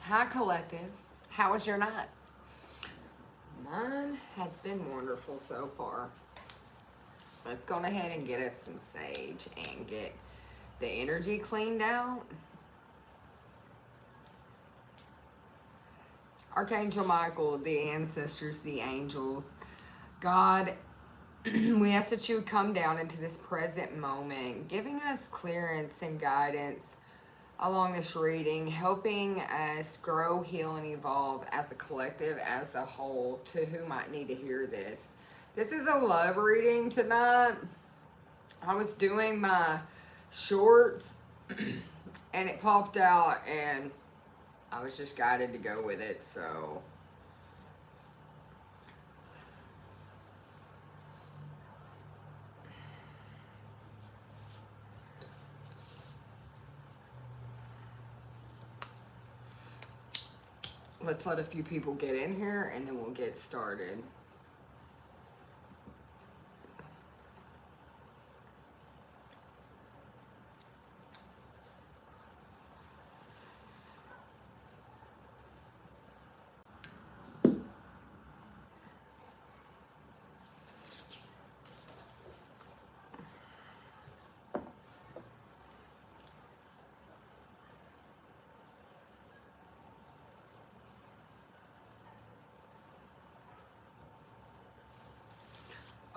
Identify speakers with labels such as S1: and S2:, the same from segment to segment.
S1: Hi, collective. How was your night? Mine has been wonderful so far. Let's go ahead and get us some sage and get the energy cleaned out. Archangel Michael, the ancestors, the angels, God, we ask that you would come down into this present moment, giving us clearance and guidance along this reading, helping us grow, heal, and evolve as a collective, as a whole, to who might need to hear this. This is a love reading tonight. I was doing my shorts and it popped out and I was just guided to go with it, so let's let a few people get in here and then we'll get started.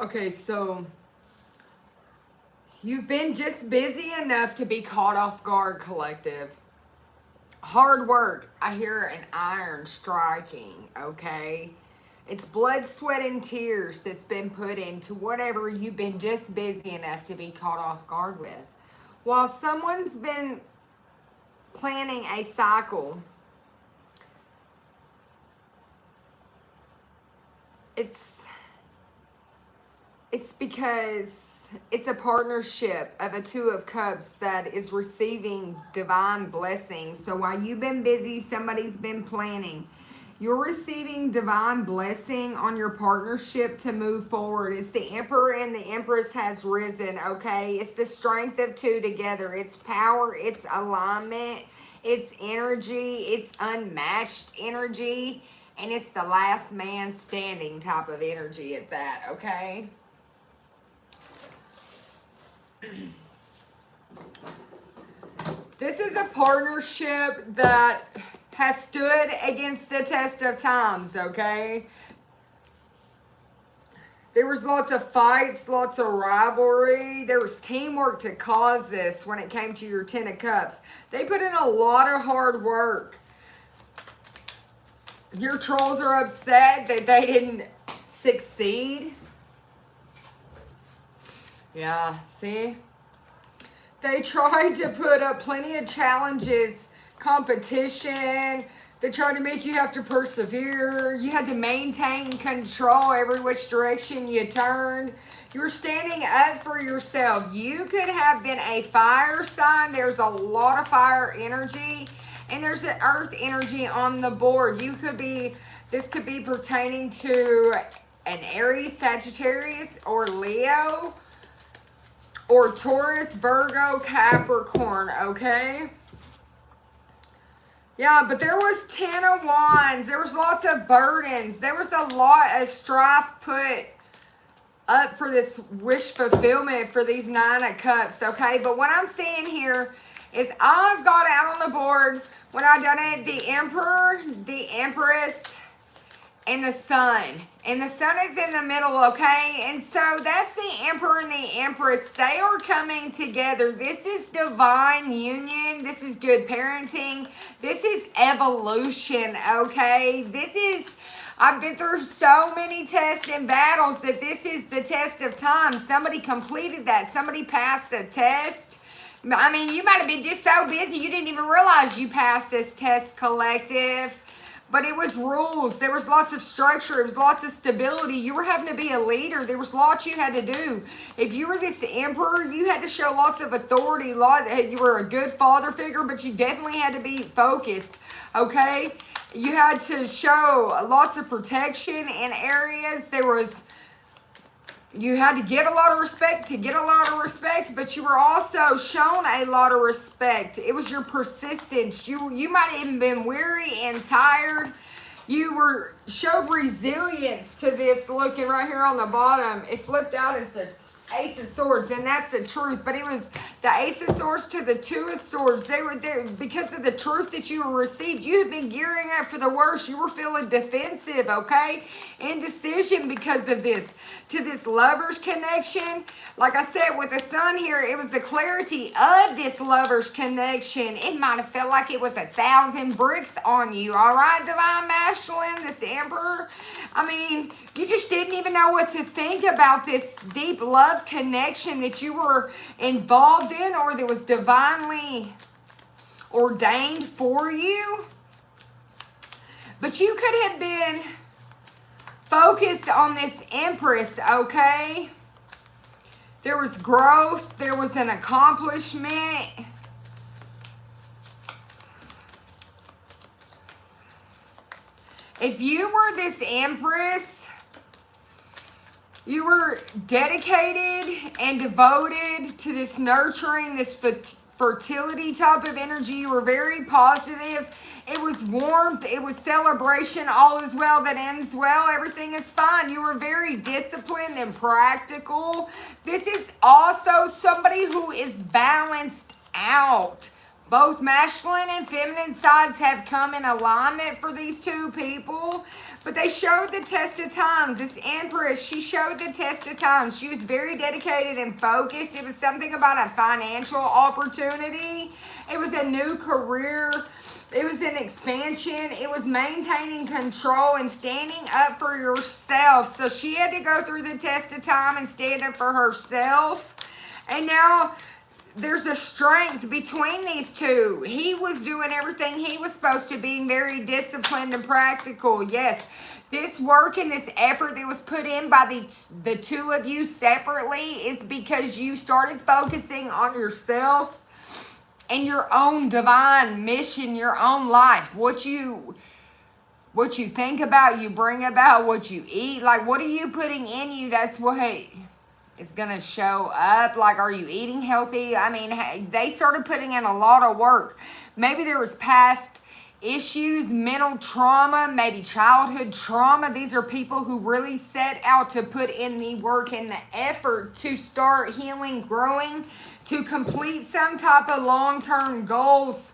S1: Okay, so you've been just busy enough to be caught off guard, collective. Hard work. I hear an iron striking, okay? It's blood, sweat, and tears that's been put into whatever you've been just busy enough to be caught off guard with. While someone's been planning a cycle, it's because it's a partnership of a Two of Cups that is receiving divine blessings. So while you've been busy, somebody's been planning. You're receiving divine blessing on your partnership to move forward. It's the Emperor and the Empress has risen, okay? It's the strength of two together. It's power, it's alignment, it's energy, it's unmatched energy, and it's the last man standing type of energy at that, okay? This is a partnership that has stood against the test of times, okay? There was lots of fights, lots of rivalry. There was teamwork to cause this when it came to your Ten of Cups. They put in a lot of hard work. Your trolls are upset that they didn't succeed. Yeah, see? They tried to put up plenty of challenges, competition. They tried to make you have to persevere. You had to maintain control every which direction you turned. You were standing up for yourself. You could have been a fire sign. There's a lot of fire energy. And there's an earth energy on the board. You could be, this could be pertaining to an Aries, Sagittarius, or Leo, or Taurus, Virgo, Capricorn, okay? Yeah, but there was 10 of Wands. There was lots of burdens. There was a lot of strife put up for this wish fulfillment for these 9 of Cups, okay? But what I'm seeing here is I've got out on the board, when I done it, the Emperor, the Empress, and the Sun. And the Sun is in the middle, okay? And so that's the Emperor and the Empress. They are coming together. This is divine union. This is good parenting. This is evolution, okay? This is, I've been through so many tests and battles that this is the test of time. Somebody completed that. Somebody passed a test. I mean, you might have been just so busy you didn't even realize you passed this test, collective. But it was rules. There was lots of structure. It was lots of stability. You were having to be a leader. There was lots you had to do. If you were this Emperor, you had to show lots of authority. You were a good father figure, but you definitely had to be focused, okay? You had to show lots of protection in areas. There was You had to get a lot of respect to get a lot of respect, but you were also shown a lot of respect. It was your persistence. You might have even been weary and tired. You showed resilience to this. Looking right here on the bottom, it flipped out as the Ace of Swords, and that's the truth. But it was the Ace of Swords to the Two of Swords. They were there because of the truth that you received. You had been gearing up for the worst. You were feeling defensive, okay? Indecision because of this. To this lover's connection, like I said, with the sun here, it was the clarity of this lover's connection. It might have felt like it was 1,000 bricks on you, all right, Divine Masculine, this Emperor? I mean, you just didn't even know what to think about this deep love connection that you were involved in or that was divinely ordained for you. But you could have been focused on this Empress, okay? There was growth. There was an accomplishment. If you were this Empress, you were dedicated and devoted to this nurturing, this fertility type of energy. You were very positive. It was warmth. It was celebration. All is well that ends well. Everything is fine. You were very disciplined and practical. This is also somebody who is balanced out. Both masculine and feminine sides have come in alignment for these two people. But they showed the test of times. This Empress, she showed the test of times. She was very dedicated and focused. It was something about a financial opportunity. It was a new career. It was an expansion. It was maintaining control and standing up for yourself. So she had to go through the test of time and stand up for herself. And now there's a strength between these two. He was doing everything he was supposed to, being very disciplined and practical. Yes, this work and this effort that was put in by the two of you separately is because you started focusing on yourself and your own divine mission, your own life. What you think about, you bring about. What you eat, like what are you putting in you? That's what it's gonna show up. Like, are you eating healthy? I mean, they started putting in a lot of work. Maybe there was past issues, mental trauma, maybe childhood trauma. These are people who really set out to put in the work and the effort to start healing, growing, to complete some type of long-term goals.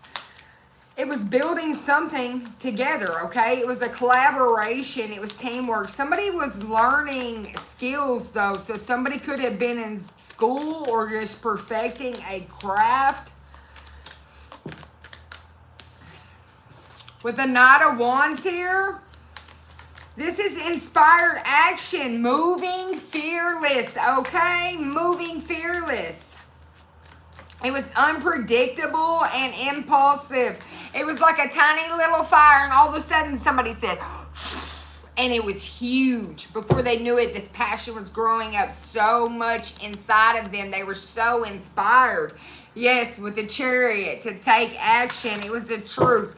S1: It was building something together, okay? It was a collaboration. It was teamwork. Somebody was learning skills, though. So somebody could have been in school or just perfecting a craft. With the Knight of Wands here, this is inspired action. Moving fearless, okay? Moving fearless. It was unpredictable and impulsive. It was like a tiny little fire, and all of a sudden somebody said, and it was huge. Before they knew it, this passion was growing up so much inside of them. They were so inspired. Yes, with the Chariot, to take action. It was the truth.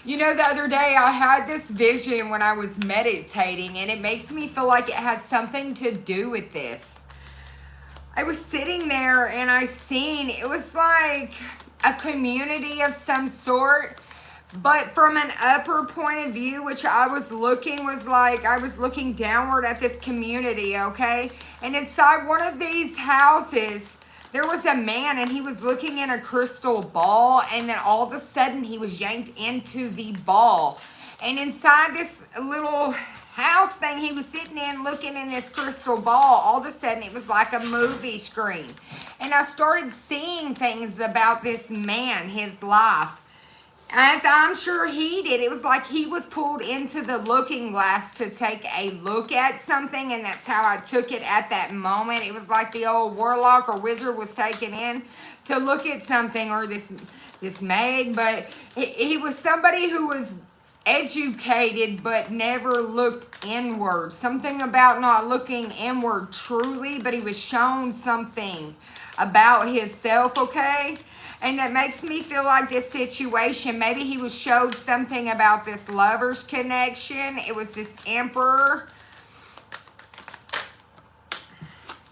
S1: You know, the other day I had this vision when I was meditating, and it makes me feel like it has something to do with this. I was sitting there and I seen, it was like a community of some sort, but from an upper point of view, which I was looking, was like I was looking downward at this community, okay? And inside one of these houses, there was a man, and he was looking in a crystal ball, and then all of a sudden he was yanked into the ball. And inside this little house thing he was sitting in, looking in this crystal ball, all of a sudden it was like a movie screen. And I started seeing things about this man, his life. As I'm sure he did, it was like he was pulled into the looking glass to take a look at something, and that's how I took it at that moment. It was like the old warlock or wizard was taken in to look at something, or this Meg, but he was somebody who was educated but never looked inward. Something about not looking inward truly, but he was shown something about himself, okay? And that makes me feel like this situation, maybe he was showed something about this lover's connection. It was this Emperor.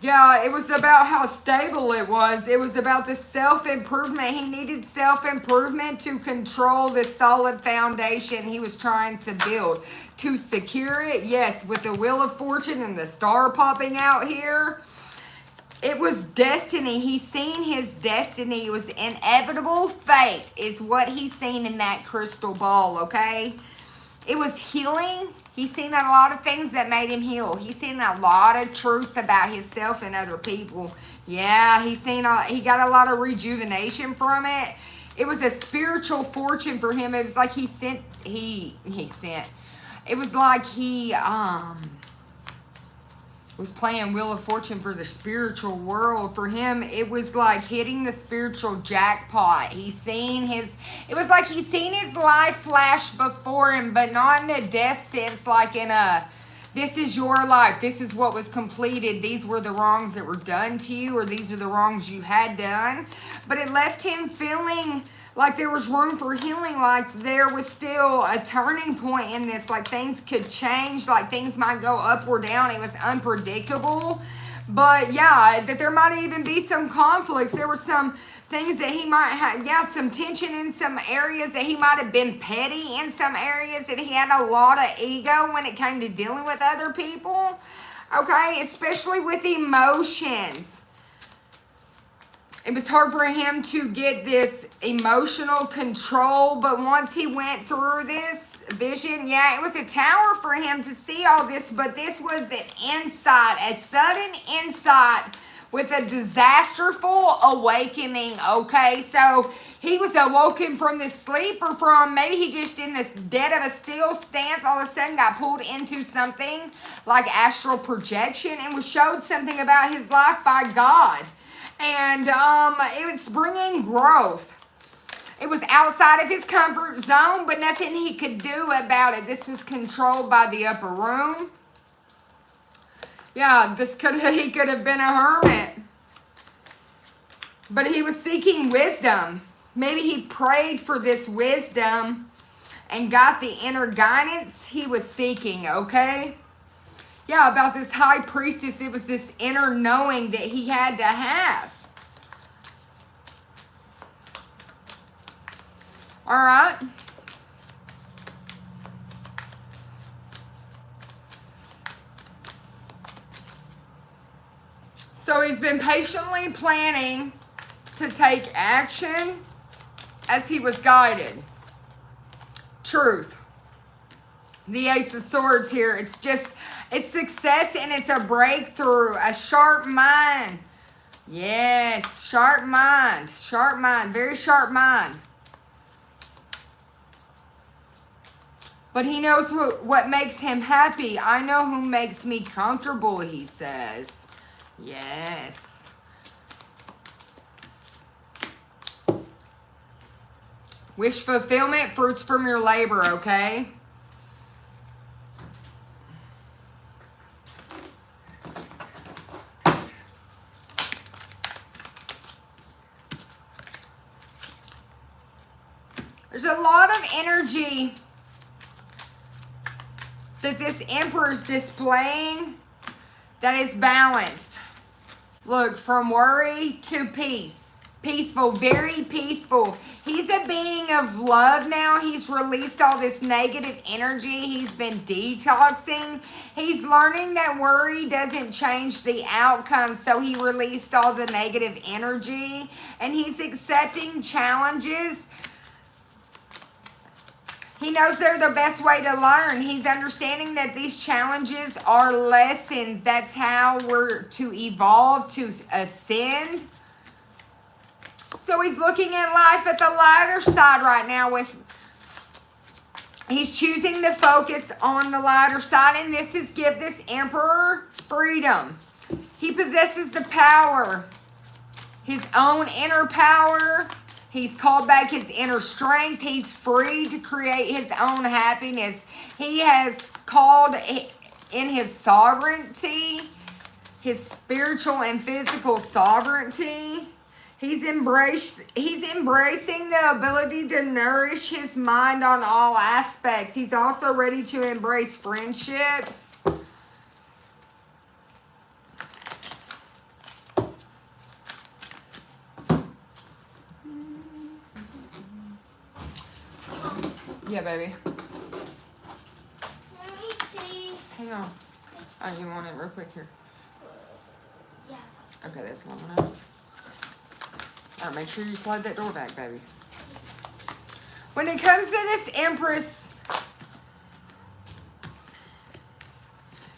S1: Yeah, it was about how stable it was. It was about the self-improvement. He needed self-improvement to control the solid foundation he was trying to build. To secure it, yes, with the Wheel of Fortune and the star popping out here. It was destiny. He's seen his destiny. It was inevitable fate is what he's seen in that crystal ball, okay? It was healing. He's seen a lot of things that made him heal. He's seen a lot of truths about himself and other people. Yeah, he got a lot of rejuvenation from it. It was a spiritual fortune for him. It was like he sent. It was like he was playing Wheel of Fortune for the spiritual world. For him, it was like hitting the spiritual jackpot. It was like he's seen his life flash before him, but not in a death sense, like in a, this is your life, this is what was completed, these were the wrongs that were done to you, or these are the wrongs you had done. But it left him feeling like there was room for healing, like there was still a turning point in this, like things could change, like things might go up or down. It was unpredictable. But yeah, that there might even be some conflicts. There were some things that he might have, yeah, some tension in some areas, that he might have been petty in some areas, that he had a lot of ego when it came to dealing with other people. Okay, especially with emotions. It was hard for him to get this emotional control, but once he went through this vision, yeah, it was a tower for him to see all this, but this was an insight, a sudden insight with a disasterful awakening, okay? So he was awoken from this sleep, or from maybe he just in this dead of a still stance, all of a sudden got pulled into something like astral projection and was showed something about his life by God. And it's bringing growth. It was outside of his comfort zone, but nothing he could do about it. This was controlled by the upper room. Yeah, he could have been a hermit. But he was seeking wisdom. Maybe he prayed for this wisdom and got the inner guidance he was seeking, okay? Yeah, about this high priestess, it was this inner knowing that he had to have. All right. So he's been patiently planning to take action as he was guided. Truth. The Ace of Swords here. It's success and it's a breakthrough. A sharp mind. Yes, sharp mind. Sharp mind. Very sharp mind. But he knows what makes him happy. I know who makes me comfortable, he says. Yes. Wish fulfillment, fruits from your labor, okay? There's a lot of energy that this Emperor is displaying that is balanced. Look, from worry to peace. Peaceful, very peaceful. He's a being of love now. He's released all this negative energy. He's been detoxing. He's learning that worry doesn't change the outcome. So he released all the negative energy. And he's accepting challenges. He knows they're the best way to learn. He's understanding that these challenges are lessons. That's how we're to evolve, to ascend. So he's looking at life at the lighter side right now. He's choosing to focus on the lighter side. And this is give this Emperor freedom. He possesses the power. His own inner power. He's called back his inner strength. He's free to create his own happiness. He has called in his sovereignty, his spiritual and physical sovereignty. He's embracing the ability to nourish his mind on all aspects. He's also ready to embrace friendships. Yeah, baby.
S2: Let me see.
S1: Hang on. Oh, you want it real quick here?
S2: Yeah.
S1: Okay, that's long enough. All right, make sure you slide that door back, baby. When it comes to this Empress,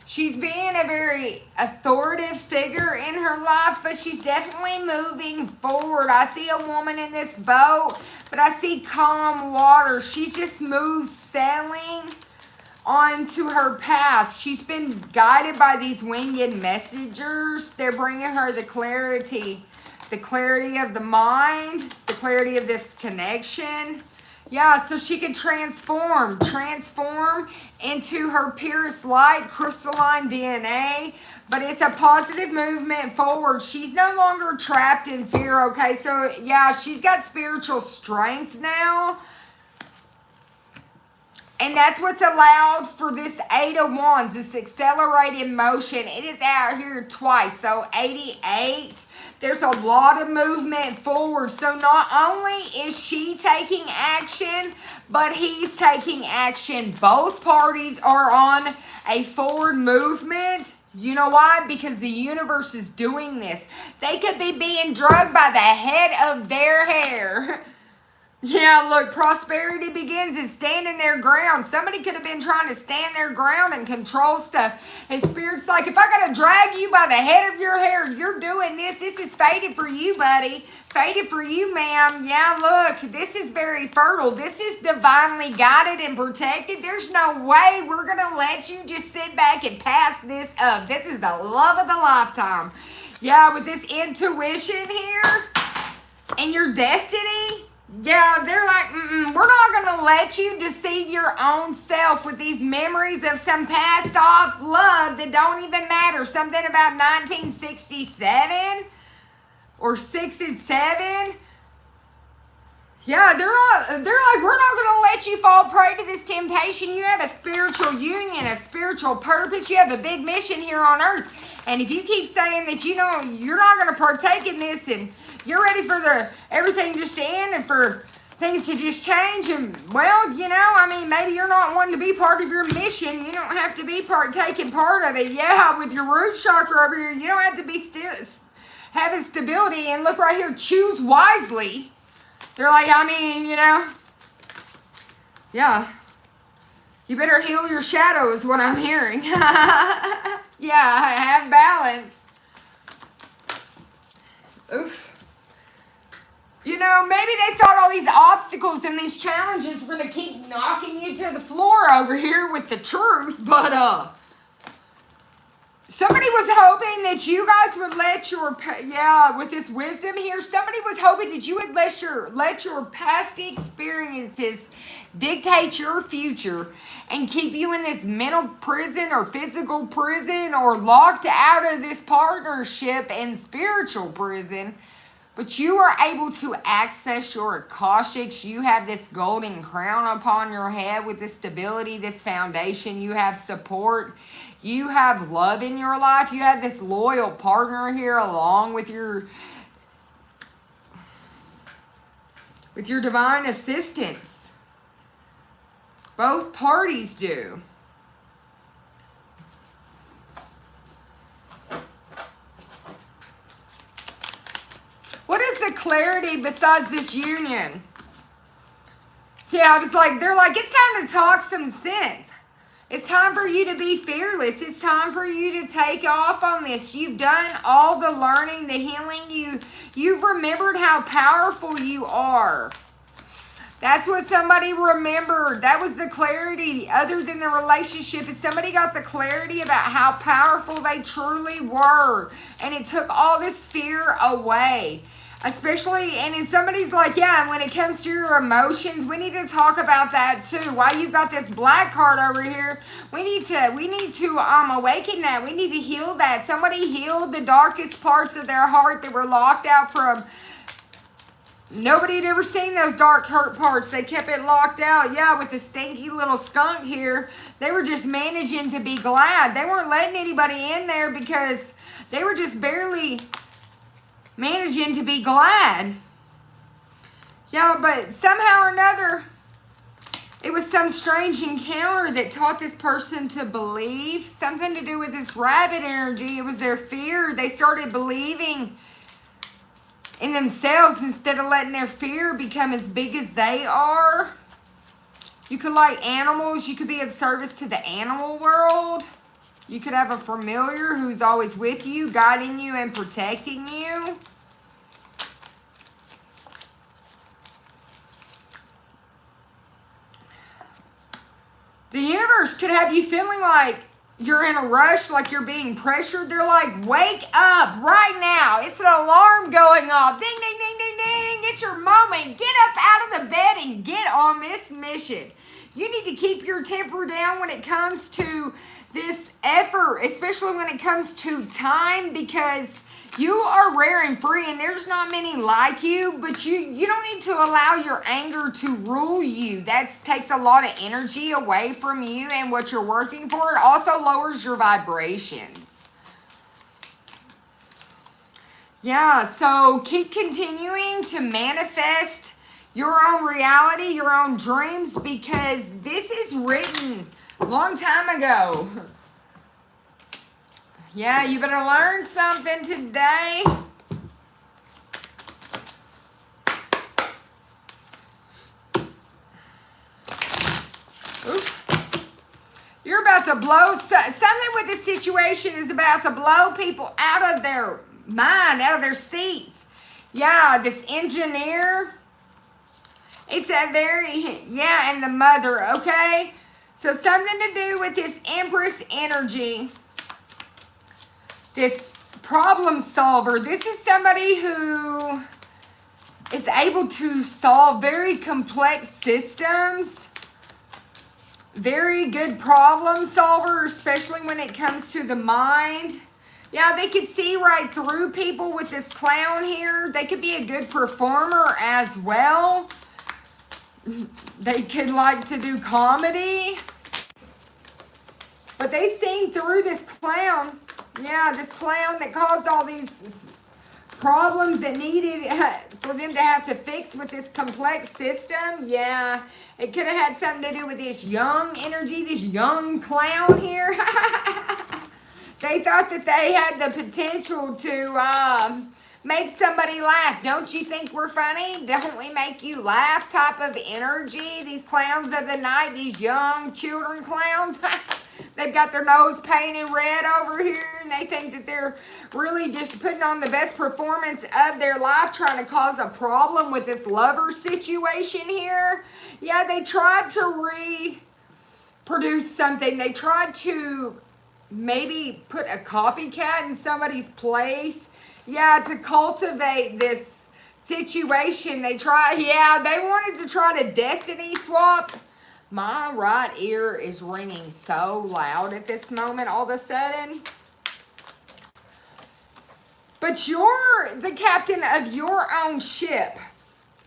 S1: she's being a very authoritative figure in her life, but she's definitely moving forward. I see a woman in this boat, but I see calm water. She's just smooth sailing onto her path. She's been guided by these winged messengers. They're bringing her the clarity of the mind, the clarity of this connection. Yeah, so she can transform into her purest light, crystalline DNA, but it's a positive movement forward. She's no longer trapped in fear, okay? So, yeah, she's got spiritual strength now. And that's what's allowed for this 8 of Wands, this accelerated motion. It is out here twice, so 88. There's a lot of movement forward. So not only is she taking action, but he's taking action. Both parties are on a forward movement. You know why? Because the universe is doing this. They could be being drugged by the head of their hair. Yeah, look, prosperity begins in standing their ground. Somebody could have been trying to stand their ground and control stuff. And Spirit's like, if I got to drag you by the head of your hair, you're doing this. This is fated for you, buddy. Fated for you, ma'am. Yeah, look, this is very fertile. This is divinely guided and protected. There's no way we're going to let you just sit back and pass this up. This is the love of the lifetime. Yeah, with this intuition here and your destiny. Yeah, they're like, we're not going to let you deceive your own self with these memories of some past off love that don't even matter. Something about 1967 or 6 and 7. Yeah, they're like, we're not going to let you fall prey to this temptation. You have a spiritual union, a spiritual purpose. You have a big mission here on earth. And if you keep saying that, you know, you're not going to partake in this and you're ready for everything just to end and for things to just change. And, well, you know, I mean, maybe you're not wanting to be part of your mission. You don't have to be taking part of it. Yeah, with your root chakra over here, you don't have to be having stability. And look right here, choose wisely. They're like, I mean, you know, yeah. You better heal your shadow is what I'm hearing. Yeah, have balance. Oof. You know, maybe they thought all these obstacles and these challenges were going to keep knocking you to the floor over here with the truth, but somebody was hoping that you guys would let your, with this wisdom here, somebody was hoping that you would let your past experiences dictate your future and keep you in this mental prison or physical prison or locked out of this partnership and spiritual prison. But you are able to access your Akashics. You have this golden crown upon your head with this stability, this foundation. You have support. You have love in your life. You have this loyal partner here along with your divine assistance. Both parties do. What is the clarity besides this union? Yeah, I was like, they're like, it's time to talk some sense. It's time for you to be fearless. It's time for you to take off on this. You've done all the learning, the healing. You've remembered how powerful you are. That's what somebody remembered. That was the clarity. Other than the relationship, is somebody got the clarity about how powerful they truly were. And it took all this fear away. Especially, and if somebody's like, yeah, when it comes to your emotions, we need to talk about that too. While you've got this black card over here, we need to awaken that. We need to heal that. Somebody healed the darkest parts of their heart that were locked out from. Nobody had ever seen those dark hurt parts. They kept it locked out. Yeah, with the stinky little skunk here, they were just managing to be glad. They weren't letting anybody in there because they were just barely managing to be glad. Yeah, but somehow or another, It was some strange encounter that taught this person to believe. Something to do with this rabbit energy. It was their fear. They started believing in themselves instead of letting their fear become as big as they are. You could like animals. You could be of service to the animal world. You could have a familiar who's always with you, guiding you and protecting you. The universe could have you feeling like you're in a rush, like you're being pressured. They're like, wake up right now. It's an alarm going off. Ding, ding, ding, ding, ding. It's your moment. Get up out of the bed and get on this mission. You need to keep your temper down when it comes to this effort, especially when it comes to time, because you are rare and free and there's not many like you, but you don't need to allow your anger to rule you. That takes a lot of energy away from you and what you're working for. It also lowers your vibrations. Yeah, so keep continuing to manifest your own reality, your own dreams, because this is written a long time ago. Yeah, you better learn something today. Oops. You're about to blow, something with this situation is about to blow people out of their mind, out of their seats. Yeah, this engineer. It's a very, yeah, and the mother, okay? So something to do with this Empress energy. This problem solver. This is somebody who is able to solve very complex systems. Very good problem solver, especially when it comes to the mind. Yeah, they could see right through people with this clown here. They could be a good performer as well. They could like to do comedy. But they seen through this clown. Yeah, this clown that caused all these problems that needed for them to have to fix with this complex system. Yeah, it could have had something to do with this young energy, this young clown here. They thought that they had the potential to make somebody laugh. Don't you think we're funny? Don't we make you laugh type of energy? These clowns of the night, these young children clowns. They've got their nose painted red over here, and they think that they're really just putting on the best performance of their life, trying to cause a problem with this lover situation here. Yeah, they tried to reproduce something. They tried to maybe put a copycat in somebody's place. Yeah, to cultivate this situation. They wanted to try to destiny swap. My right ear is ringing so loud at this moment all of a sudden. But you're the captain of your own ship.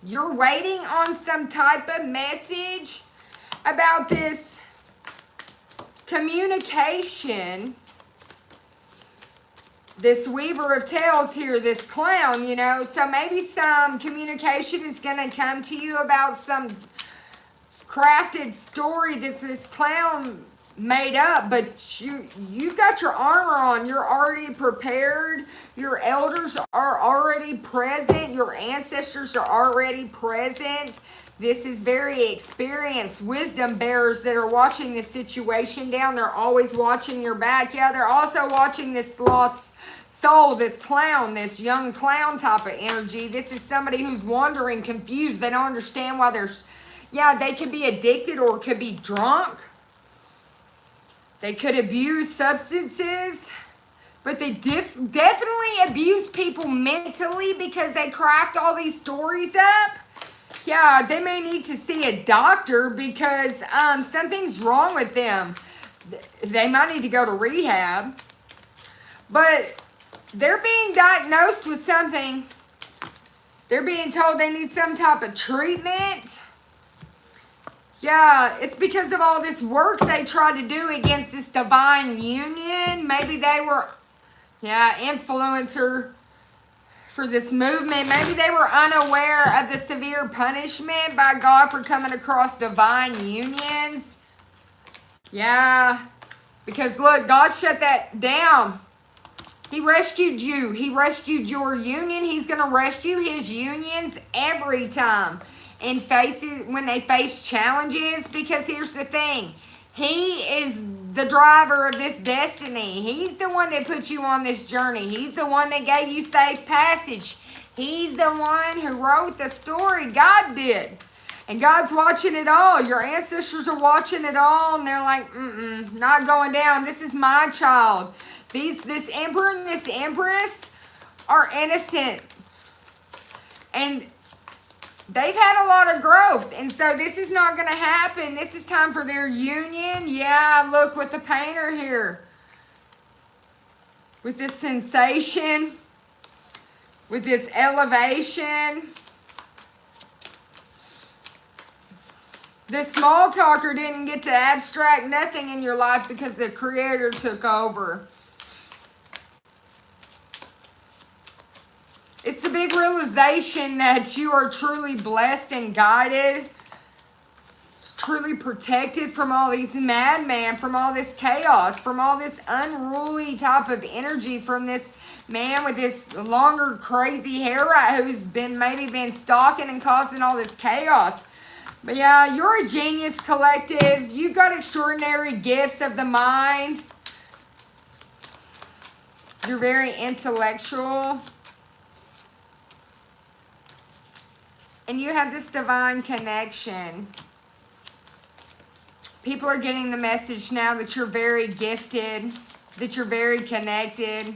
S1: You're waiting on some type of message about this communication. This weaver of tales here, this clown, you know. So maybe some communication is going to come to you about some crafted story that this clown made up, but you've got your armor on. You're already prepared. Your elders are already present. Your ancestors are already present. This is very experienced wisdom bearers that are watching this situation down. They're always watching your back. Yeah, they're also watching this lost soul, this clown, this young clown type of energy. This is somebody who's wandering, confused. They don't understand why they're... Yeah, they could be addicted or could be drunk. They could abuse substances. But they definitely abuse people mentally because they craft all these stories up. Yeah, they may need to see a doctor because something's wrong with them. They might need to go to rehab. But they're being diagnosed with something. They're being told they need some type of treatment. Yeah, it's because of all this work they tried to do against this divine union. Maybe they were, influencer for this movement. Maybe they were unaware of the severe punishment by God for coming across divine unions. Yeah. Because look, God shut that down. He rescued you. He rescued your union. He's going to rescue his unions every time. And when they face challenges. Because here's the thing. He is the driver of this destiny. He's the one that put you on this journey. He's the one that gave you safe passage. He's the one who wrote the story. God did. And God's watching it all. Your ancestors are watching it all. And they're like, not going down. This is my child. This emperor and this empress are innocent. And they've had a lot of growth. And so this is not going to happen. This is time for their union. Yeah, look with the painter here. With this sensation. With this elevation. The small talker didn't get to abstract nothing in your life because the Creator took over. It's the big realization that you are truly blessed and guided. It's truly protected from all these madmen, from all this chaos, from all this unruly type of energy, from this man with this longer crazy hair right who's maybe been stalking and causing all this chaos. But yeah, you're a genius, collective. You've got extraordinary gifts of the mind. You're very intellectual. And you have this divine connection. People are getting the message now that you're very gifted, that you're very connected.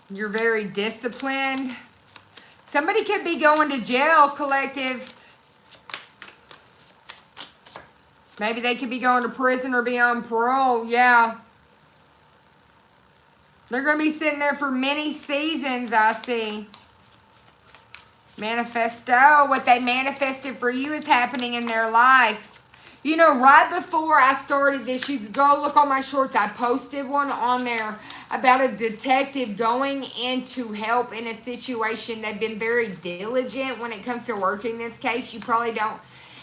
S1: You're very disciplined. Somebody could be going to jail, collective. Maybe they could be going to prison or be on parole. Yeah. They're going to be sitting there for many seasons, I see. Manifesto. What they manifested for you is happening in their life. You know, right before I started this, you could go look on my shorts. I posted one on there about a detective going in to help in a situation. They've been very diligent when it comes to working this case. You probably don't.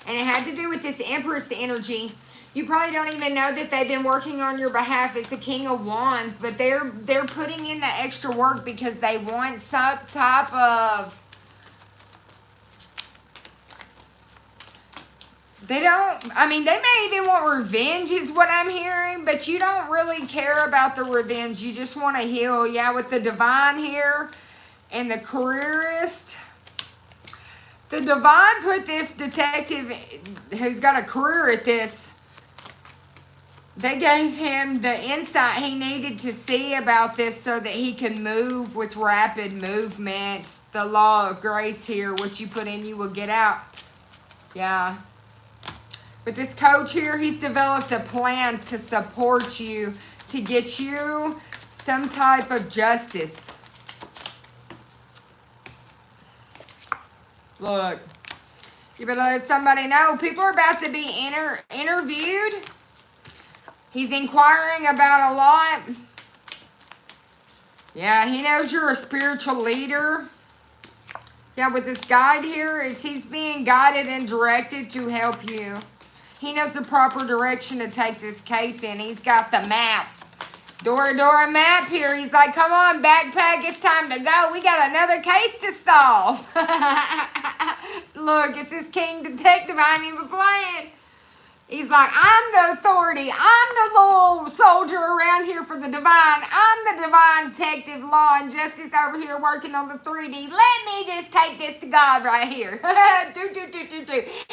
S1: And it had to do with this Empress energy. You probably don't even know that they've been working on your behalf. It's a King of Wands. But they're putting in the extra work because they want some type of... They may even want revenge is what I'm hearing. But you don't really care about the revenge. You just want to heal. Yeah, with the Divine here and the Careerist... The Divine put this detective who's got a career at this. They gave him the insight he needed to see about this so that he can move with rapid movement. The law of grace here, what you put in, you will get out. Yeah. With this coach here, he's developed a plan to support you, to get you some type of justice. Look, you better let somebody know. People are about to be interviewed. He's inquiring about a lot. Yeah, he knows you're a spiritual leader. Yeah, with this guide here, he's being guided and directed to help you. He knows the proper direction to take this case in. He's got the map. Dora map here. He's like, come on, backpack, it's time to go. We got another case to solve. Look, it's this King Detective I ain't even playing. He's like, I'm the authority. I'm the little soldier around here for the Divine. I'm the Divine Detective, Law and Justice over here working on the 3D. Let me just take this to God right here.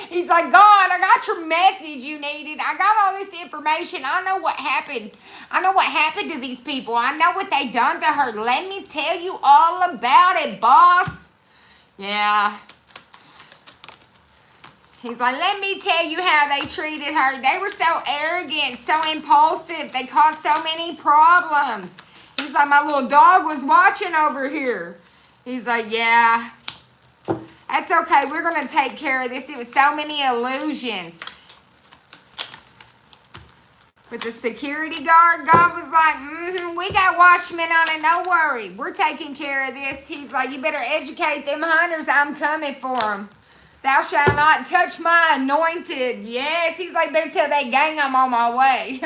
S1: He's like, God, I got your message you needed. I got all this information. I know what happened. I know what happened to these people. I know what they done to her. Let me tell you all about it, boss. Yeah. He's like, let me tell you how they treated her. They were so arrogant, so impulsive. They caused so many problems. He's like, my little dog was watching over here. He's like, yeah, that's okay. We're going to take care of this. It was so many illusions. with the security guard. God was like, we got watchmen on it, no worry. We're taking care of this. He's like, you better educate them hunters. I'm coming for them. Thou shalt not touch my anointed. Yes, he's like, better tell that gang I'm on my way.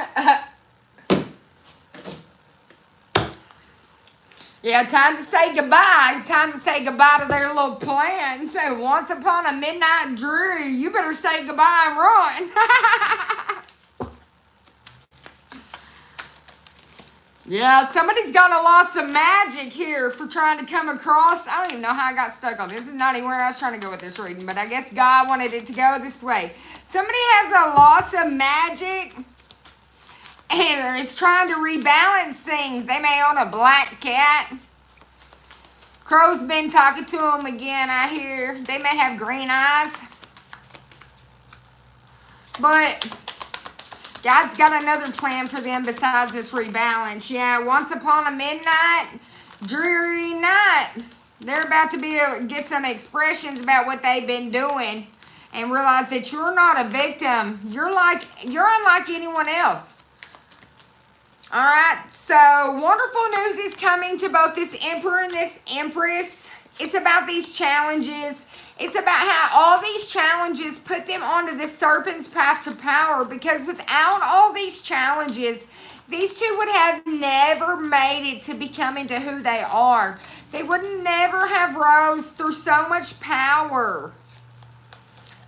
S1: Yeah, time to say goodbye. Time to say goodbye to their little plan. So once upon a midnight dreary, you better say goodbye and run. Yeah, somebody's got a loss of magic here for trying to come across. I don't even know how I got stuck on this. This is not anywhere I was trying to go with this reading, but I guess God wanted it to go this way. Somebody has a loss of magic and is trying to rebalance things. They may own a black cat. Crow's been talking to them again, I hear. They may have green eyes. But God's got another plan for them besides this rebalance. Yeah, once upon a midnight, dreary night. They're about to be able to get some expressions about what they've been doing and realize that you're not a victim. You're unlike anyone else. All right, so wonderful news is coming to both this Emperor and this Empress. It's about these challenges. It's about how all these challenges put them onto the serpent's path to power, because without all these challenges, these two would have never made it to become into who they are. They would never have rose through so much power.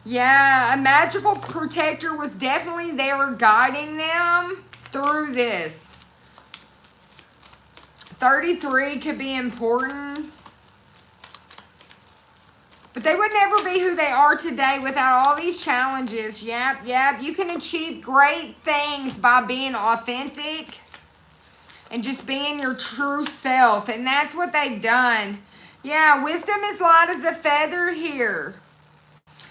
S1: Yeah, a magical protector was definitely there guiding them through this. 33 could be important. But they would never be who they are today without all these challenges. Yep. You can achieve great things by being authentic and just being your true self. And that's what they've done. Yeah, wisdom is light as a feather here.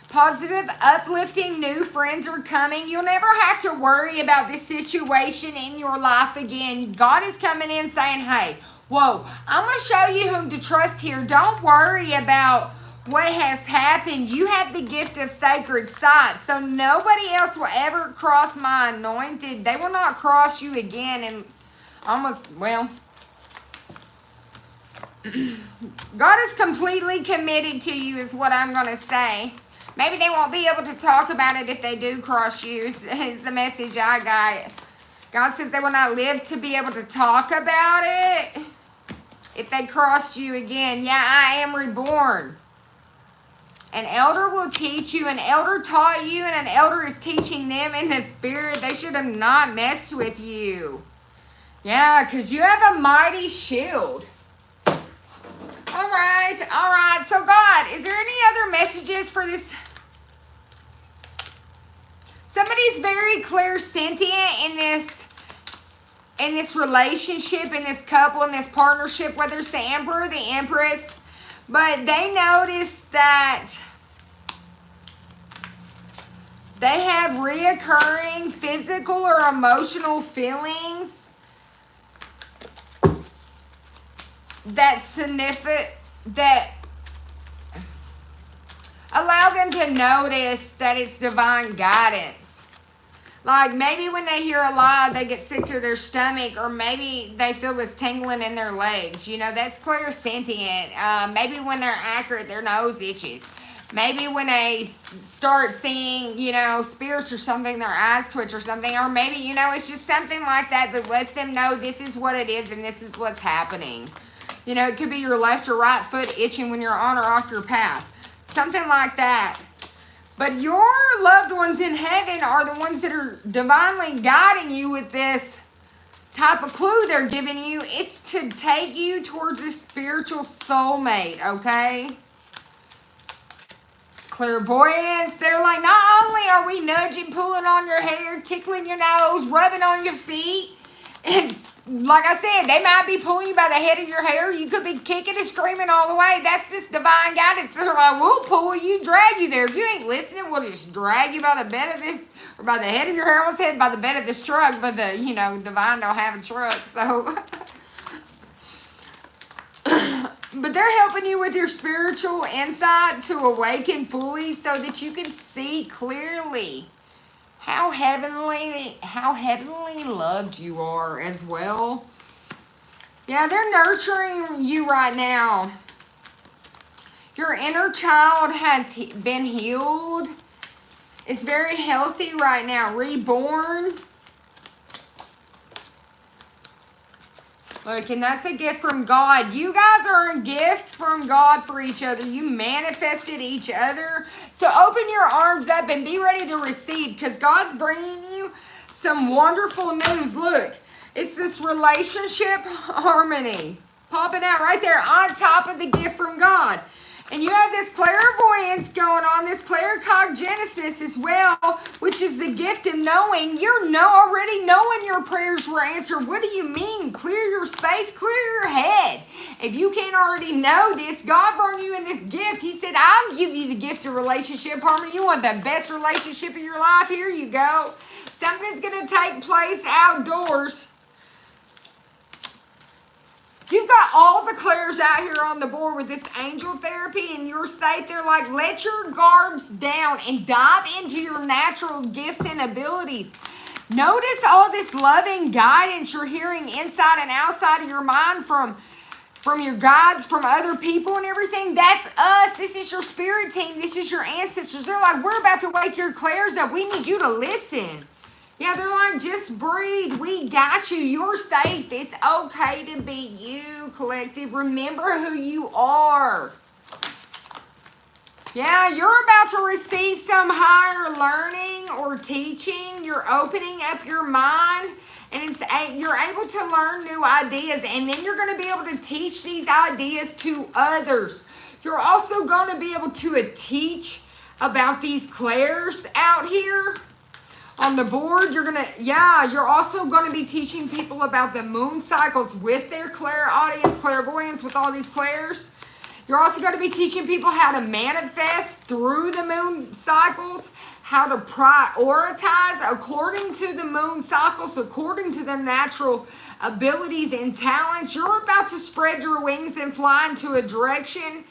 S1: Positive, uplifting new friends are coming. You'll never have to worry about this situation in your life again. God is coming in saying, hey, whoa, I'm going to show you whom to trust here. Don't worry about what has happened. You have the gift of sacred sight, so nobody else will ever cross my anointed. They will not cross you again. And almost, well, God is completely committed to you is what I'm going to say. Maybe they won't be able to talk about it if they do cross you, is the message I got. God says they will not live to be able to talk about it if they cross you again. Yeah, I am reborn. An elder will teach you. An elder taught you, and an elder is teaching them in the spirit. They should have not messed with you. Yeah, because you have a mighty shield. All right. So, God, is there any other messages for this? Somebody's very clairsentient in this relationship, in this couple, in this partnership, whether it's the Emperor or the Empress. But they notice that they have reoccurring physical or emotional feelings that allow them to notice that it's divine guidance. Like maybe when they hear a lie, they get sick to their stomach, or maybe they feel this tingling in their legs. You know, that's clairsentient. Maybe when they're accurate, their nose itches. Maybe when they start seeing, spirits or something, their eyes twitch or something. Or maybe, it's just something like that that lets them know this is what it is and this is what's happening. It could be your left or right foot itching when you're on or off your path. Something like that. But your loved ones in heaven are the ones that are divinely guiding you with this type of clue they're giving you. It's to take you towards a spiritual soulmate, okay? Clairvoyance, they're like, not only are we nudging, pulling on your hair, tickling your nose, rubbing on your feet, and like I said, they might be pulling you by the head of your hair. You could be kicking and screaming all the way. That's just divine guidance. They're like, we'll pull you, drag you there. If you ain't listening, we'll just drag you by the bed of this, or by the head of your hair. I almost said by the bed of this truck, but divine don't have a truck, so. But they're helping you with your spiritual insight to awaken fully so that you can see clearly how heavenly loved you are as well. Yeah, they're nurturing you right now. Your inner child has been healed. It's very healthy right now, reborn. Look, and that's a gift from God. You guys are a gift from God for each other. You manifested each other. So open your arms up and be ready to receive, because God's bringing you some wonderful news. Look, it's this relationship harmony popping out right there on top of the gift from God. And you have this clairvoyance going on, this claircognosis as well, which is the gift of knowing. You're already knowing your prayers were answered. What do you mean? Clear your space, clear your head. If you can't already know this, God brought you in this gift. He said, I'll give you the gift of relationship harmony. You want the best relationship of your life? Here you go. Something's going to take place outdoors. You've got all the clairs out here on the board with this angel therapy, and you're safe. They're like, let your guards down and dive into your natural gifts and abilities. Notice all this loving guidance you're hearing inside and outside of your mind from your guides, from other people and everything. That's us. This is your spirit team. This is your ancestors. They're like, we're about to wake your clairs up. We need you to listen. Yeah, they're like, just breathe. We got you. You're safe. It's okay to be you, collective. Remember who you are. Yeah, you're about to receive some higher learning or teaching. You're opening up your mind, and you're able to learn new ideas, and then you're going to be able to teach these ideas to others. You're also going to be able to teach about these clairs out here. On the board, you're also going to be teaching people about the moon cycles with their clairaudience, clairvoyance, with all these clairs. You're also going to be teaching people how to manifest through the moon cycles, how to prioritize according to the moon cycles, according to their natural abilities and talents. You're about to spread your wings and fly into a direction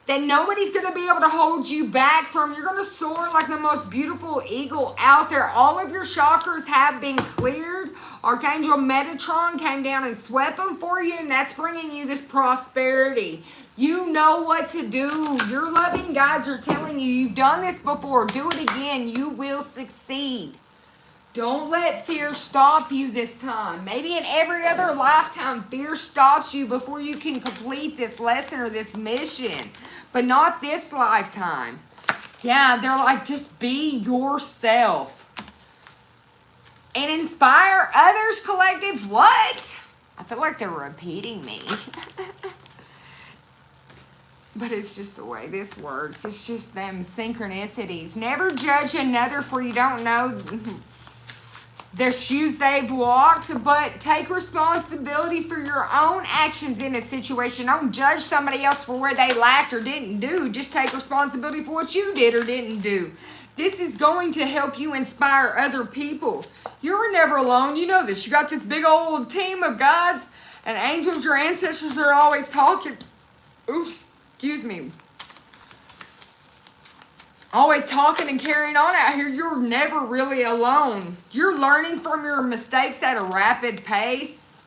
S1: that nobody's going to be able to hold you back from. You're going to soar like the most beautiful eagle out there. All of your chakras have been cleared. Archangel Metatron came down and swept them for you, and that's bringing you this prosperity. You know what to do. Your loving guides are telling you, you've done this before. Do it again. You will succeed. Don't let fear stop you this time. Maybe in every other lifetime, fear stops you before you can complete this lesson or this mission. But not this lifetime. Yeah, they're like, just be yourself. And inspire others, collective. What? I feel like they're repeating me. But it's just the way this works. It's just them synchronicities. Never judge another for you don't know their shoes they've walked, but take responsibility for your own actions in a situation. Don't judge somebody else for where they lacked or didn't do. Just take responsibility for what you did or didn't do. This is going to help you inspire other people. You're never alone. You know this. You got this big old team of guides and angels. Your ancestors are always talking. Oops, excuse me. Always talking and carrying on out here. You're never really alone. You're learning from your mistakes at a rapid pace.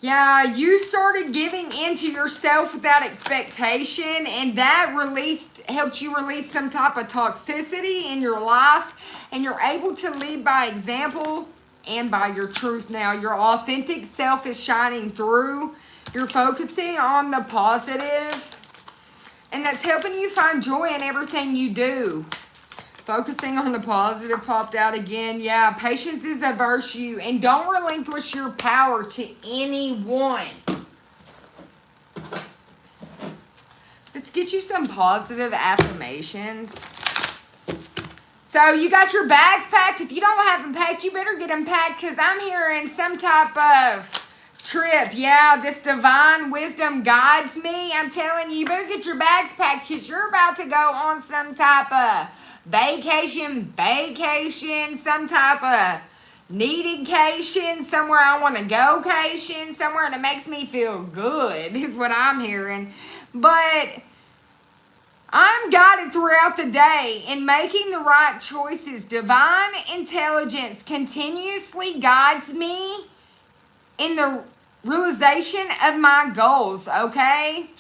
S1: Yeah, you started giving into yourself without expectation, and that helped you release some type of toxicity in your life, and you're able to lead by example and by your truth now. Your authentic self is shining through. You're focusing on the positive. And that's helping you find joy in everything you do. Focusing on the positive popped out again. Yeah, patience is a virtue. And don't relinquish your power to anyone. Let's get you some positive affirmations. So you got your bags packed. If you don't have them packed, you better get them packed, because I'm hearing some type of trip. Yeah, this divine wisdom guides me. I'm telling you, you better get your bags packed, because you're about to go on some type of vacation, some type of needed-cation, somewhere I want to go-cation, somewhere that makes me feel good is what I'm hearing. But I'm guided throughout the day in making the right choices. Divine intelligence continuously guides me in the realization of my goals, okay?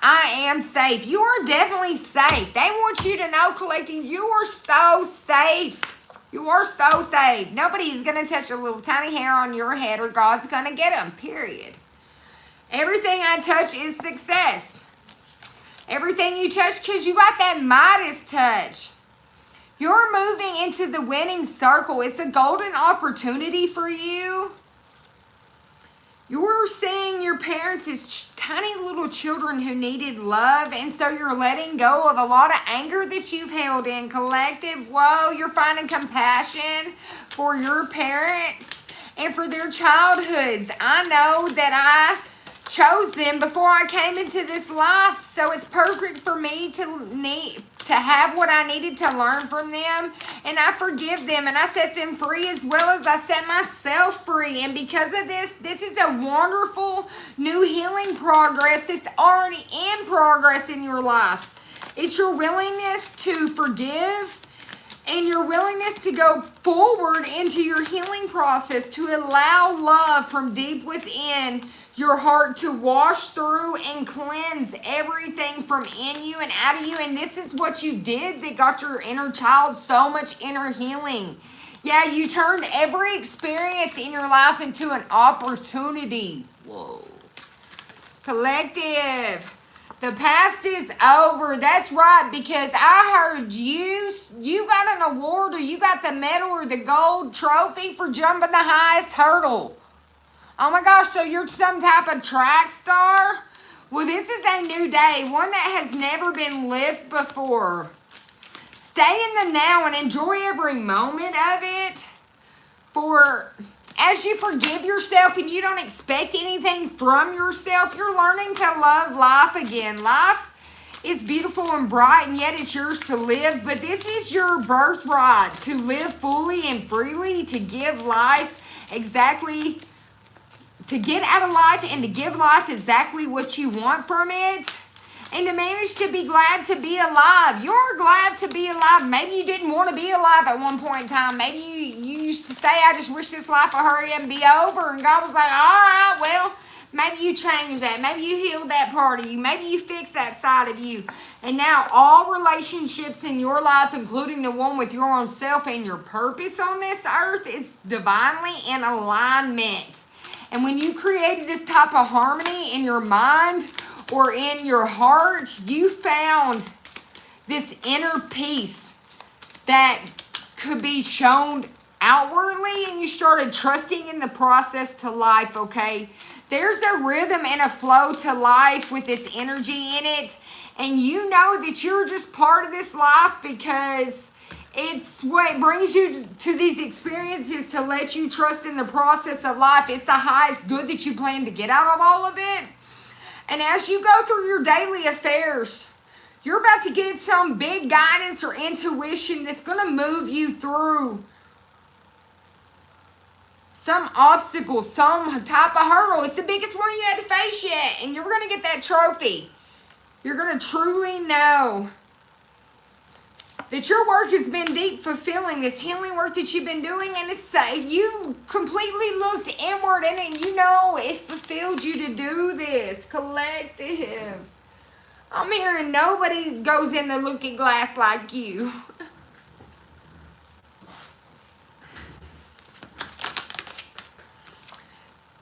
S1: I am safe. You are definitely safe. They want you to know, collective, you are so safe. You are so safe. Nobody's going to touch a little tiny hair on your head or God's going to get them, period. Everything I touch is success. Everything you touch, because you got that Midas touch. You're moving into the winning circle. It's a golden opportunity for you. You're seeing your parents as tiny little children who needed love, and so you're letting go of a lot of anger that you've held in, collective. Whoa, you're finding compassion for your parents and for their childhoods. I know that I chose them before I came into this life, so it's perfect for me to have what I needed to learn from them, and I forgive them and I set them free as well as I set myself free. And because of this is a wonderful new healing progress that's already in progress in your life. It's your willingness to forgive and your willingness to go forward into your healing process, to allow love from deep within your heart to wash through and cleanse everything from in you and out of you. And this is what you did that got your inner child so much inner healing. Yeah, you turned every experience in your life into an opportunity. Whoa. Collective. The past is over. That's right, because I heard you got an award, or you got the medal or the gold trophy for jumping the highest hurdle. Oh my gosh, so you're some type of track star? Well, this is a new day, one that has never been lived before. Stay in the now and enjoy every moment of it. For as you forgive yourself and you don't expect anything from yourself, you're learning to love life again. Life is beautiful and bright, and yet it's yours to live. But this is your birthright, to live fully and freely, to give life exactly, to get out of life and to give life exactly what you want from it. And to manage to be glad to be alive. You're glad to be alive. Maybe you didn't want to be alive at one point in time. Maybe you used to say, I just wish this life would hurry up and be over. And God was like, all right, well, maybe you changed that. Maybe you healed that part of you. Maybe you fixed that side of you. And now all relationships in your life, including the one with your own self and your purpose on this earth, is divinely in alignment. And when you created this type of harmony in your mind or in your heart, you found this inner peace that could be shown outwardly, and you started trusting in the process to life, okay? There's a rhythm and a flow to life with this energy in it, and you know that you're just part of this life because it's what brings you to these experiences, to let you trust in the process of life. It's the highest good that you plan to get out of all of it. And as you go through your daily affairs, you're about to get some big guidance or intuition that's going to move you through some obstacle, some type of hurdle. It's the biggest one you had to face yet, and you're going to get that trophy. You're going to truly know that your work has been deep fulfilling, this healing work that you've been doing, and it's you completely looked inward in it, and you know it fulfilled you to do this. Collective. I'm hearing nobody goes in the looking glass like you.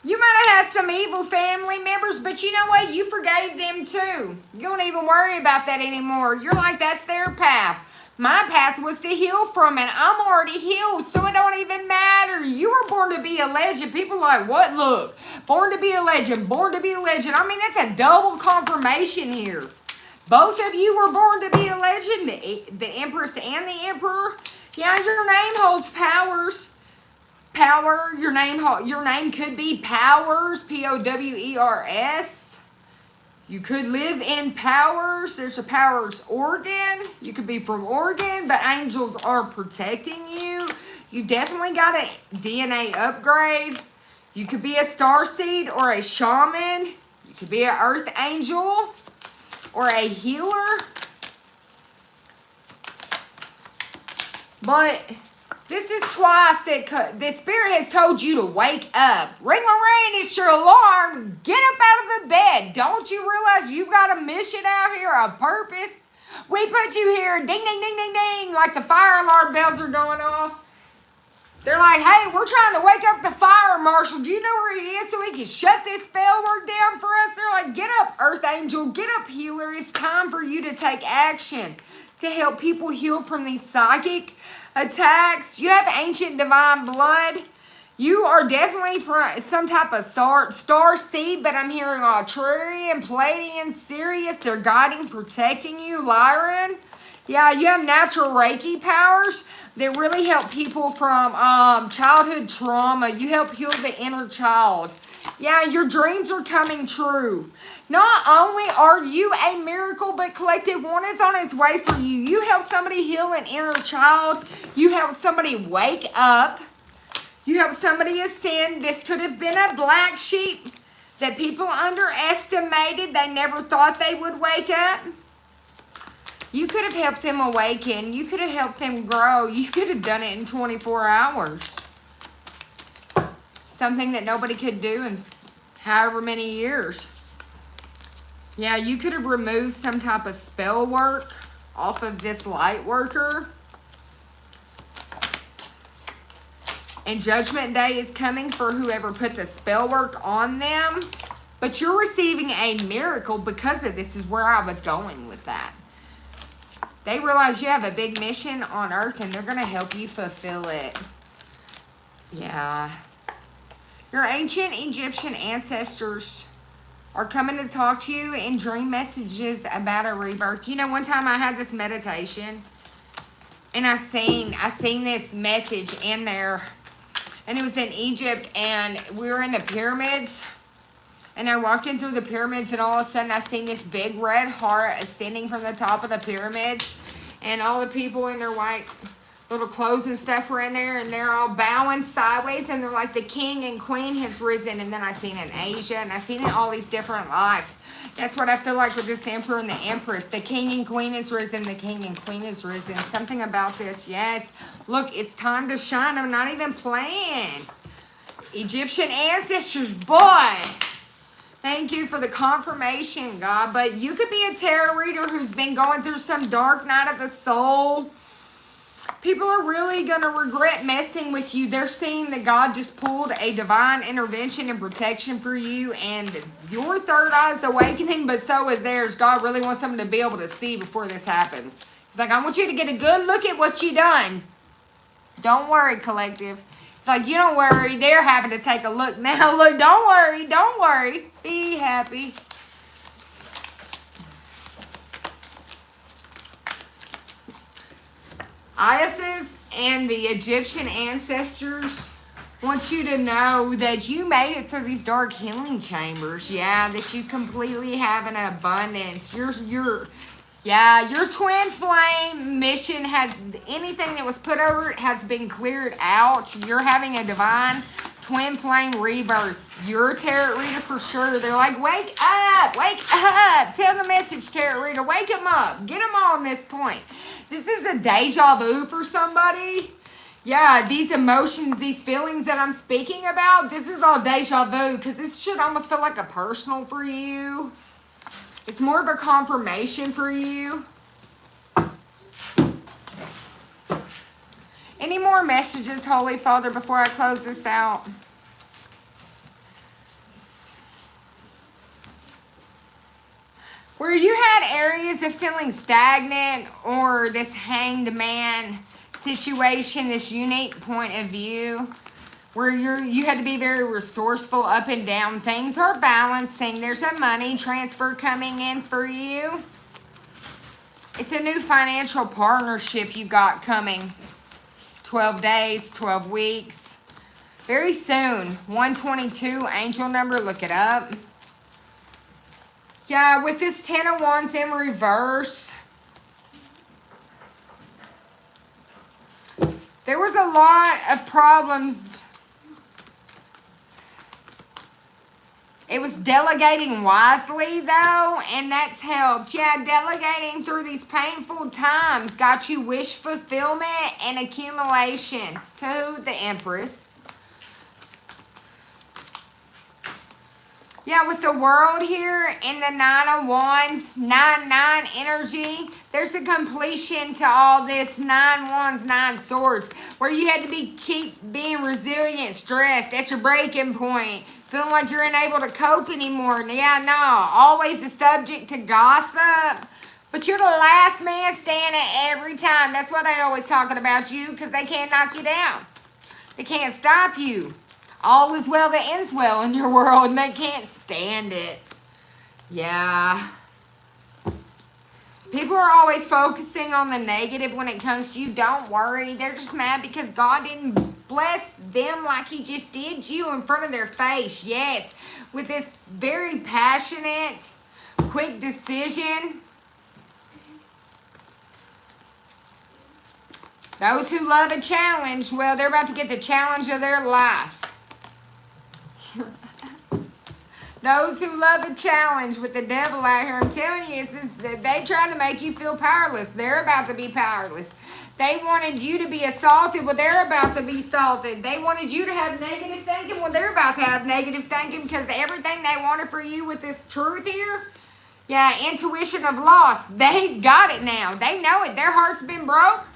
S1: You might have had some evil family members, but you know what? You forgave them too. You don't even worry about that anymore. You're like, that's their path. My path was to heal from it. I'm already healed, so it don't even matter. You were born to be a legend. People are like, what? Look, born to be a legend, born to be a legend. I mean, that's a double confirmation here. Both of you were born to be a legend, the Empress and the Emperor. Yeah, your name holds powers. Power, your name could be Powers, Powers. You could live in Powers. There's a Powers, Oregon. You could be from Oregon, but angels are protecting you. You definitely got a DNA upgrade. You could be a starseed or a shaman. You could be an earth angel or a healer. But this is twice that the Spirit has told you to wake up. Ring, ring, ring, it's your alarm. Get up out of the bed. Don't you realize you've got a mission out here, a purpose? We put you here, ding, ding, ding, ding, ding, like the fire alarm bells are going off. They're like, hey, we're trying to wake up the fire marshal. Do you know where he is so he can shut this spell work down for us? They're like, get up, Earth Angel. Get up, healer. It's time for you to take action to help people heal from these psychic attacks. You have ancient divine blood. You are definitely from some type of star seed, but I'm hearing Arturian, Palladian, Sirius. They're guiding, protecting you, Lyran. Yeah, you have natural Reiki powers that really help people from childhood trauma. You help heal the inner child. Yeah, your dreams are coming true. Not only are you a miracle, but Collective One is on its way for you. You help somebody heal an inner child. You help somebody wake up. You help somebody ascend. This could have been a black sheep that people underestimated. They never thought they would wake up. You could have helped them awaken. You could have helped them grow. You could have done it in 24 hours. Something that nobody could do in however many years. Yeah, you could have removed some type of spell work off of this light worker. And Judgment Day is coming for whoever put the spell work on them. But you're receiving a miracle because of this is where I was going with that. They realize you have a big mission on Earth and they're going to help you fulfill it. Yeah. Your ancient Egyptian ancestors are coming to talk to you in dream messages about a rebirth. You know, one time I had this meditation and I seen this message in there. And it was in Egypt and we were in the pyramids. And I walked in through the pyramids and all of a sudden I seen this big red heart ascending from the top of the pyramids. And all the people in their white little clothes and stuff were in there. And they're all bowing sideways. And they're like, the king and queen has risen. And then I seen it in Asia. And I seen it in all these different lives. That's what I feel like with this emperor and the empress. The king and queen has risen. The king and queen has risen. Something about this. Yes. Look, it's time to shine. I'm not even playing. Egyptian ancestors, boy. Thank you for the confirmation, God. But you could be a tarot reader who's been going through some dark night of the soul. People are really going to regret messing with you. They're seeing that God just pulled a divine intervention and protection for you. And your third eye is awakening, but so is theirs. God really wants them to be able to see before this happens. He's like, I want you to get a good look at what you done. Don't worry, Collective. It's like, you don't worry. They're having to take a look now. Look, don't worry. Don't worry. Be happy. Isis and the Egyptian ancestors want you to know that you made it through these dark healing chambers. Yeah, that you completely have an abundance. Your twin flame mission has, anything that was put over it has been cleared out. You're having a divine twin flame rebirth. You're a tarot reader for sure. They're like, wake up, wake up. Tell the message, tarot reader, wake them up. Get them on this point. This is a deja vu for somebody. Yeah, these emotions, these feelings that I'm speaking about, this is all deja vu because this should almost feel like a personal for you. It's more of a confirmation for you. Any more messages, Holy Father, before I close this out? Where you had areas of feeling stagnant or this hanged man situation, this unique point of view, where you had to be very resourceful up and down. Things are balancing. There's a money transfer coming in for you. It's a new financial partnership you got coming. 12 days, 12 weeks. Very soon. 122, angel number, look it up. Yeah, with this 10 of Wands in reverse, there was a lot of problems It was delegating wisely, though, and that's helped. Yeah, delegating through these painful times got you wish fulfillment and accumulation. To the Empress. Yeah, with the World here in the 9 of Wands, 9-9 energy, there's a completion to all this 9 Wands, 9 Swords, where you had to keep being resilient, stressed, at your breaking point, feeling like you're unable to cope anymore. Yeah, no, always the subject to gossip, but you're the last man standing every time. That's why they always talking about you, because they can't knock you down. They can't stop you. All is well that ends well in your world, and they can't stand it. Yeah. People are always focusing on the negative when it comes to you. Don't worry. They're just mad because God didn't bless them like he just did you in front of their face. Yes. With this very passionate, quick decision. Those who love a challenge, well, they're about to get the challenge of their life. Those who love a challenge with the devil out here, I'm telling you, they trying to make you feel powerless. They're about to be powerless. They wanted you to be assaulted, well, they're about to be assaulted. They wanted you to have negative thinking, well, they're about to have negative thinking, because everything they wanted for you with this truth here, yeah, intuition of loss, they got it now. They know it. Their heart's been broke.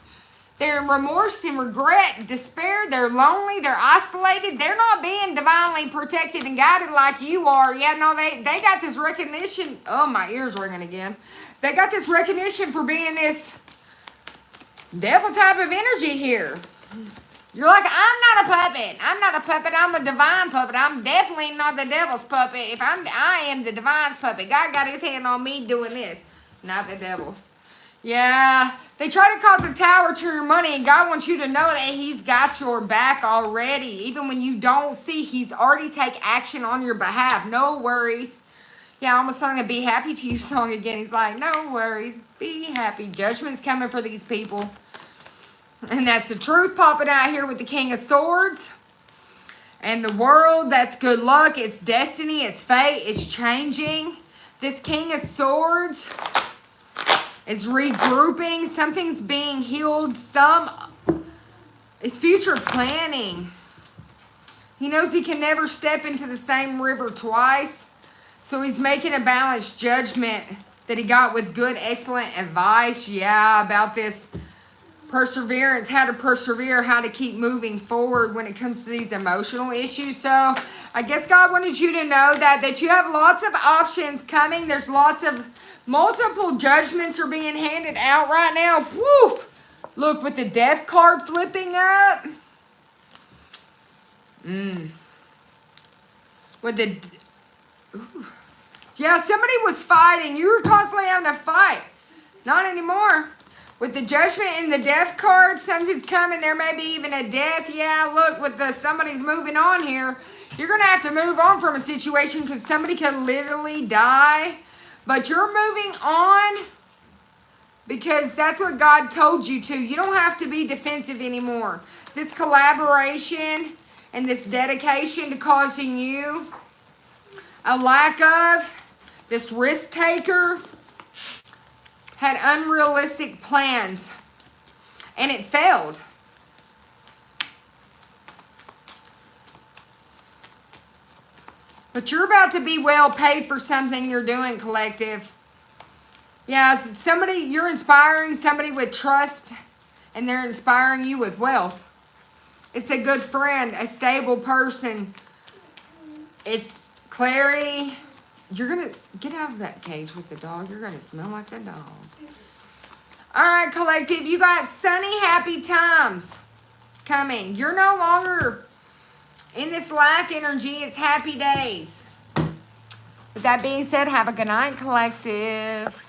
S1: They're in remorse and regret, despair. They're lonely. They're isolated. They're not being divinely protected and guided like you are. Yeah, no, they got this recognition. Oh, my ear's ringing again. They got this recognition for being this devil type of energy here. You're like, I'm not a puppet. I'm not a puppet. I'm a divine puppet. I'm definitely not the devil's puppet. I am the divine's puppet. God got his hand on me doing this, not the devil. Yeah, they try to cause a tower to your money, and God wants you to know that he's got your back already. Even when you don't see, he's already take action on your behalf. No worries. Yeah, I almost sung a Be Happy to You song again. He's like, no worries, be happy. Judgment's coming for these people. And that's the truth popping out here with the King of Swords. And the World, that's good luck. It's destiny, it's fate, it's changing. This King of Swords is regrouping. Something's being healed. It's future planning. He knows he can never step into the same river twice. So he's making a balanced judgment that he got with good, excellent advice. Yeah, about this perseverance, how to persevere, how to keep moving forward when it comes to these emotional issues. So I guess God wanted you to know that you have lots of options coming. There's lots of multiple judgments are being handed out right now. Woof! Look, with the death card flipping up. With the... Ooh. Yeah, somebody was fighting. You were constantly having to fight. Not anymore. With the judgment and the death card, something's coming. There may be even a death. Yeah, look, with the somebody's moving on here. You're going to have to move on from a situation because somebody could literally die. But you're moving on because that's what God told you to. You don't have to be defensive anymore. This collaboration and this dedication to causing you a lack of, this risk taker had unrealistic plans and it failed. But you're about to be well paid for something you're doing, collective. Yeah, somebody, you're inspiring somebody with trust, and they're inspiring you with wealth. It's a good friend, a stable person. It's clarity. You're going to get out of that cage with the dog. You're going to smell like the dog. All right, collective, you got sunny, happy times coming. You're no longer in this lack energy. It's happy days. With that being said, have a good night, collective.